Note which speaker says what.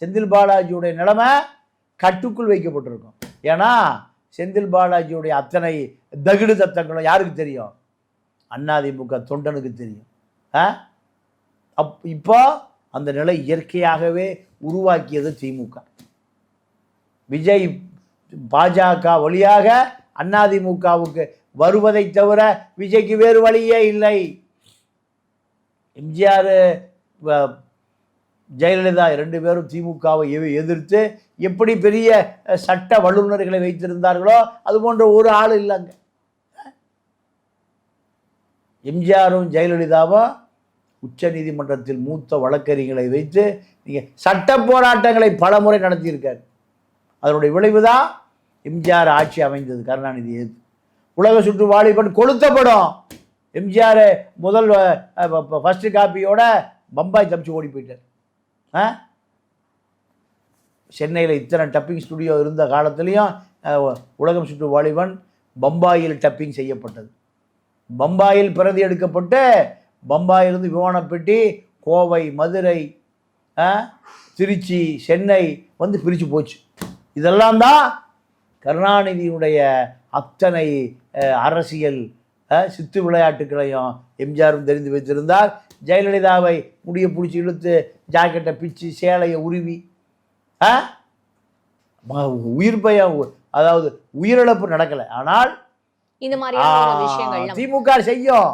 Speaker 1: செந்தில் பாலாஜியுடைய நிலைமை கட்டுக்குள் வைக்கப்பட்டிருக்கும். ஏன்னா செந்தில் பாலாஜியுடைய அத்தனை தகுடு தத்தங்களும் யாருக்கு தெரியும்? அதிமுக தொண்டனுக்கு தெரியும். இப்போ அந்த நிலை இயற்கையாகவே உருவாக்கியது திமுக. விஜய் பாஜக வழியாக அதிமுகவுக்கு வருவதை தவிர விஜய்க்கு வேறு வழியே இல்லை. எம்ஜிஆர் ஜெயலலிதா 2 பேரும் திமுகவை எதிர்த்து எப்படி பெரிய சட்ட வல்லுநர்களை வைத்திருந்தார்களோ அது போன்ற ஒரு ஆள் இல்லைங்க. எம்ஜிஆரும் ஜெயலலிதாவும் உச்ச நீதிமன்றத்தில் மூத்த வழக்கறிஞர்களை வைத்து நீங்கள் சட்ட போராட்டங்களை பல முறை நடத்தியிருக்கார். அதனுடைய விளைவுதான் எம்ஜிஆர் ஆட்சி அமைந்தது. கருணாநிதி எதிர்த்து உலக சுற்று வாலிபன் கொளுத்தப்படும். எம்ஜிஆர் முதல் ஃபஸ்ட்டு காப்பியோட பம்பாய் தப்பிச்சு ஓடி போயிட்டார். சென்னையில் இத்தனை டப்பிங் ஸ்டுடியோ இருந்த காலத்துலேயும் உலகம் சுற்று வாலிபன் பம்பாயில் டப்பிங் செய்யப்பட்டது. பம்பாயில் பிரதி எடுக்கப்பட்டு பம்பாயிலிருந்து விமானப்பெட்டி கோவை, மதுரை, திருச்சி, சென்னை வந்து பிரித்து போச்சு. இதெல்லாம் தான் கருணாநிதியுடைய அத்தனை அரசியல் சித்து விளையாட்டுகளையும் எம்ஜிஆரும் தெரிந்து வைத்திருந்தார். ஜெயலலிதாவை முடிய பிடிச்சி இழுத்து ஜாக்கெட்டை பிச்சு சேலையை உருவி உயிர் பயம், அதாவது உயிரிழப்பு நடக்கலை. ஆனால்
Speaker 2: இந்த மாதிரியான விஷயங்கள்
Speaker 1: திமுக செய்யும்.